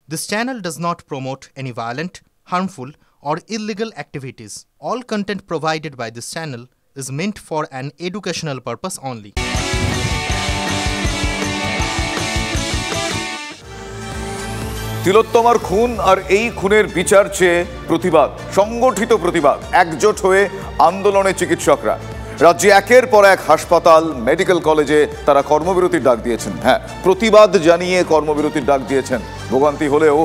This channel does not promote any violent, harmful, or illegal activities. All content provided by this channel is meant for an educational purpose only. তিলোত্তমার খুন আর এই খুনের বিচার চেয়ে প্রতিবাদ, সংগঠিত প্রতিবাদ, একজোট হয়ে আন্দোলনে চিকিৎসকরা রাজ্যে একের পর এক হাসপাতাল, মেডিকেল কলেজে তারা কর্মবিরতির ডাক দিয়েছেন। হ্যাঁ, প্রতিবাদ জানিয়ে কর্মবিরতির ডাক দিয়েছেন। ভোগান্তি হলেও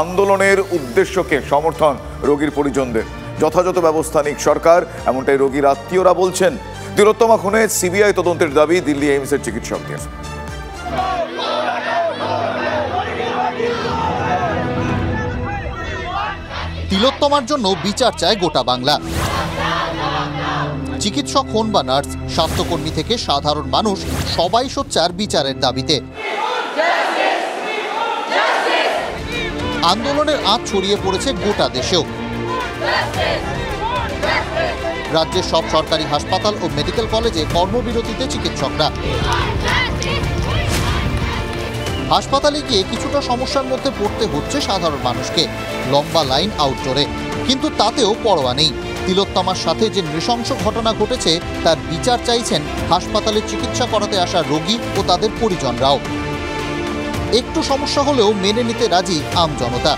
আন্দোলনের উদ্দেশ্যকে সমর্থন রোগীর পরিজনদের। যথাযথ ব্যবস্থা নিক সরকার, এমনটাই রোগীর আত্মীয়রা বলছেন। তিলোত্তমা খুনে সিবিআই তদন্তের দাবি দিল্লি এইমসের চিকিৎসকদের। তিলোত্তমার জন্য বিচার চায় গোটা বাংলা। চিকিৎসক হন বা নার্স, স্বাস্থ্যকর্মী থেকে সাধারণ মানুষ সবাই সোচ্চার বিচারের দাবিতে। আন্দোলনের আঁচ ছড়িয়ে পড়েছে গোটা দেশেও। রাজ্যের সব সরকারি হাসপাতাল ও মেডিকেল কলেজে কর্মবিরতিতে চিকিৎসকরা। হাসপাতালে গিয়ে কিছুটা সমস্যার মধ্যে পড়তে হচ্ছে সাধারণ মানুষকে, লম্বা লাইন আউটডোরে। কিন্তু তাতেও পরোয়া নেই। তিলোত্তমার সাথে যে নৃশংস ঘটনা ঘটেছে তার বিচার চাইছেন হাসপাতালে চিকিৎসা করাতে আসা রোগী ও তাদের পরিজনরাও। একটু সমস্যা হলেও মেনে নিতে রাজি আমজনতা।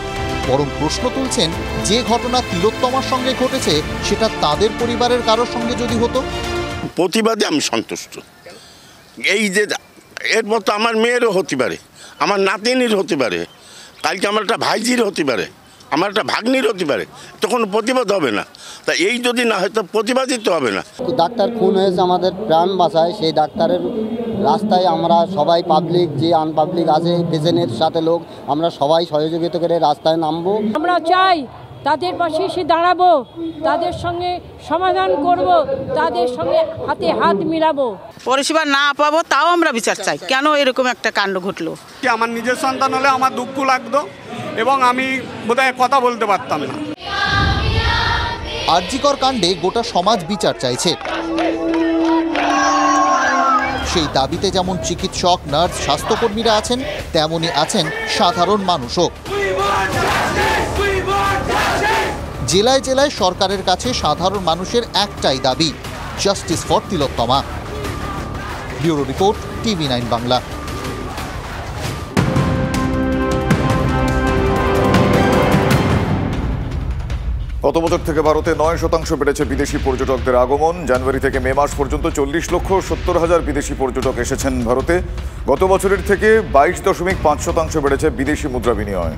বরং প্রশ্ন তুলছেন, যে ঘটনা তিলোত্তমার সঙ্গে ঘটেছে সেটা তাদের পরিবারের কারোর সঙ্গে যদি হতো। প্রতিবাদে আমি সন্তুষ্ট। এই যে এর মতো আমার মেয়েরও হতে পারে, আমার নাতিনির হতে পারে, কালকে আমার একটা ভাইজির হতে পারে, আমার একটা ভাগ্নির হতে পারে, তখন প্রতিবাদ হবে না। তা এই যদি না হয় তো প্রতিবাদই তো হবে না। ডাক্তার খুন হয়েছে, আমাদের প্রাণ বাঁচায়, সেই ডাক্তারের রাস্তায় আমরা সবাই পাবলিক, যে আনপাবলিক আছে, পেশেন্টের সাথে লোক, আমরা সবাই সহযোগিতা করে রাস্তায় নামবো। আমরা চাই তাদের পাশে এসে দাঁড়াবো, তাদের সঙ্গে সমাধান করব, তাদের সঙ্গে হাতে হাত মিলাবো। পরিষেবা না পাবো তাও আমরা বিচার চাই। কেন এরকম একটা কাণ্ড ঘটলো? আমার নিজের সন্তান হলে আমার দুঃখ লাগতো এবং আমি বোধহয় কথা বলতে পারতাম না। আরজিকর কাণ্ডে গোটা সমাজ বিচার চাইছে। সেই দাবিতে যেমন চিকিৎসক, নার্স, স্বাস্থ্যকর্মীরা আছেন, তেমনই আছেন সাধারণ মানুষও। জেলায় জেলায় সরকারের কাছে সাধারণ মানুষের একটাই দাবি, justice for Tilottama. Bureau report, TV9 Bangla. গত বছর থেকে ভারতে 9% বেড়েছে বিদেশি পর্যটকদের আগমন। জানুয়ারি থেকে মে মাস পর্যন্ত 40,70,000 বিদেশি পর্যটক এসেছেন ভারতে। গত বছরের থেকে 22.5% বেড়েছে বিদেশি মুদ্রা বিনিময়।